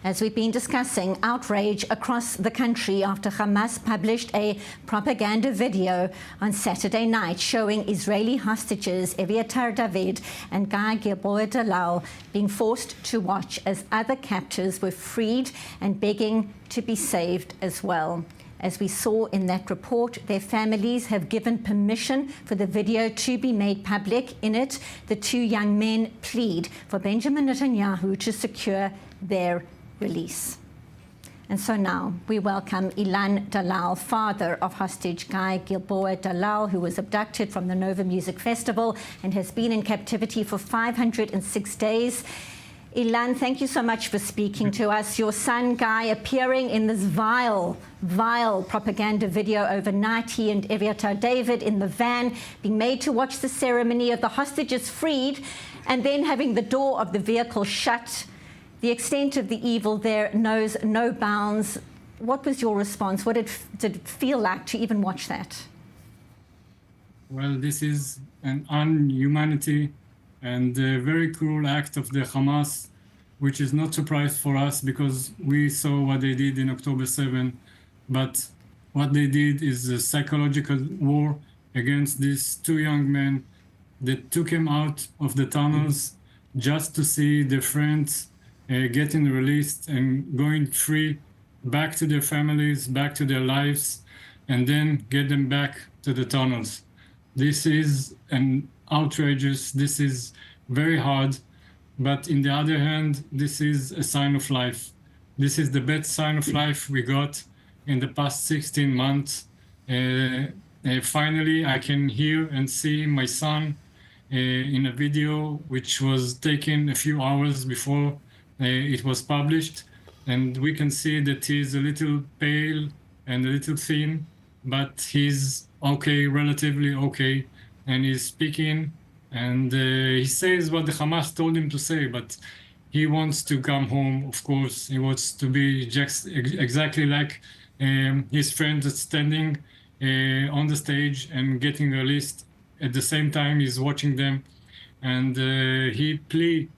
As we've been discussing, outrage across the country after Hamas published a propaganda video on Saturday night showing Israeli hostages Evyatar David and Gilboa Dalal being forced to watch as other captors were freed and begging to be saved as well. As we saw in that report, their families have given permission for the video to be made public. In it, the two young men plead for Benjamin Netanyahu to secure their release. And so now we welcome Ilan Dalal, father of hostage Gilboa Dalal, who was abducted from the Nova Music Festival and has been in captivity for 506 days. Ilan, thank you so much for speaking to us. Your son, Guy, appearing in this vile propaganda video overnight, he and Evyatar David in the van, being made to watch the ceremony of the hostages freed, and then having the door of the vehicle shut. The extent of the evil there knows no bounds. What was your response? What did it feel like to even watch that? Well, this is an inhumanity and a very cruel act of the Hamas, which is not surprise for us because we saw what they did in October 7. But what they did is a psychological war against these two young men that took him out of the tunnels just to see their friends getting released and going free back to their families, back to their lives, and then get them back to the tunnels. This is an outrageous, this is very hard, but in the other hand, this is a sign of life. This is the best sign of life we got in the past 16 months. Finally, I can hear and see my son in a video which was taken a few hours before it was published, and we can see that he's a little pale and a little thin, but he's okay, relatively okay, and he's speaking, and he says what the Hamas told him to say, but he wants to come home, of course. He wants to be exactly like his friends that's standing on the stage and getting released. At the same time, he's watching them, and he plead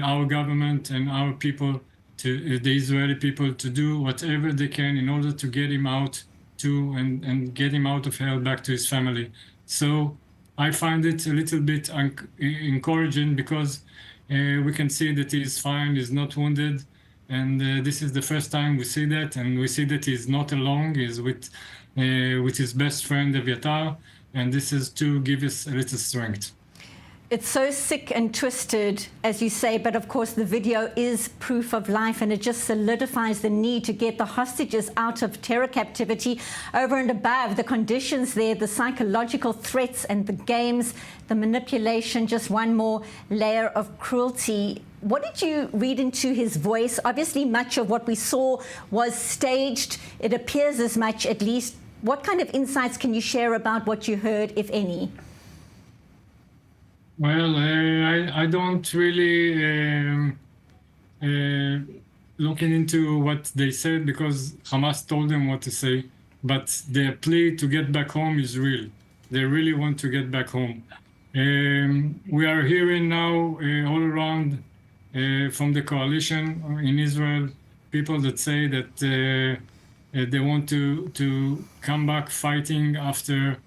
our government and our people, to the Israeli people, to do whatever they can in order to get him out and get him out of hell back to his family. So I find it a little bit encouraging because we can see that he's fine, he's not wounded, and this is the first time we see that, and we see that he's not alone, he's with his best friend Evyatar, and this is to give us a little strength. It's so sick and twisted, as you say, but of course the video is proof of life, and it just solidifies the need to get the hostages out of terror captivity. Over and above the conditions there, the psychological threats and the games, the manipulation, just one more layer of cruelty. What did you read into his voice? Obviously much of what we saw was staged. It appears as much, at least. What kind of insights can you share about what you heard, if any? Well, I don't really looking into what they said because Hamas told them what to say, but their plea to get back home is real. They really want to get back home. We are hearing now all around from the coalition in Israel, people that say that they want to come back fighting after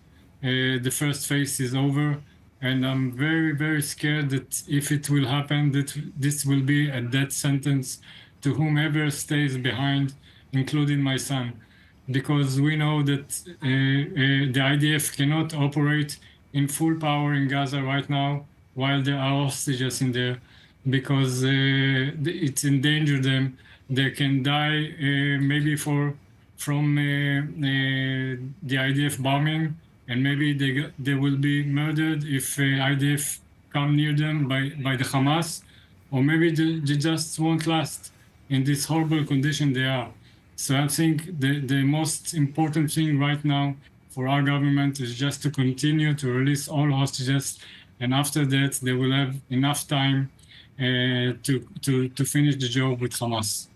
the first phase is over. And I'm very, very scared that if it will happen, that this will be a death sentence to whomever stays behind, including my son. Because we know that the IDF cannot operate in full power in Gaza right now while there are hostages in there, because it's endangered them. They can die maybe from the IDF bombing, and maybe they will be murdered if IDF come near them by the Hamas, or maybe they just won't last in this horrible condition they are. So I think the most important thing right now for our government is just to continue to release all hostages, and after that they will have enough time to finish the job with Hamas.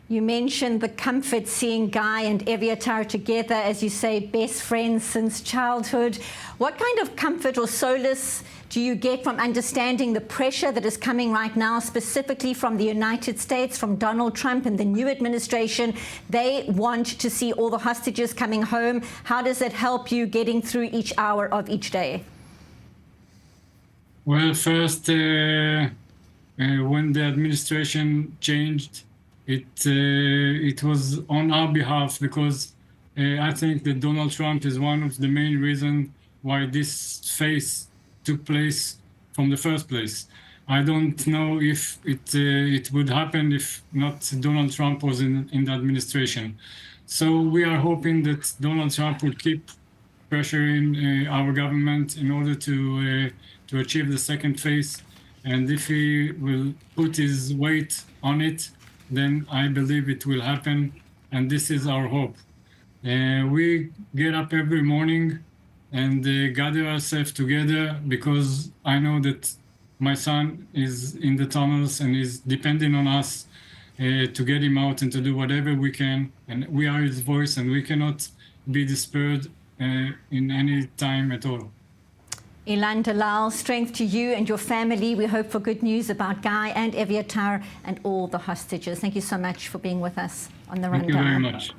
You mentioned the comfort seeing Guy and Evyatar together, as you say, best friends since childhood. What kind of comfort or solace do you get from understanding the pressure that is coming right now, specifically from the United States, from Donald Trump and the new administration? They want to see all the hostages coming home. How does it help you getting through each hour of each day? Well, first, when the administration changed, it was on our behalf, because I think that Donald Trump is one of the main reasons why this phase took place from the first place. I don't know if it would happen if not Donald Trump was in the administration. So we are hoping that Donald Trump will keep pressuring our government in order to achieve the second phase. And if he will put his weight on it, then I believe it will happen. And this is our hope. We get up every morning and gather ourselves together, because I know that my son is in the tunnels and is depending on us to get him out and to do whatever we can. And we are his voice, and we cannot be despaired in any time at all. Ilan Dalal, strength to you and your family. We hope for good news about Guy and Evyatar and all the hostages. Thank you so much for being with us on the Rundown. Thank you very much.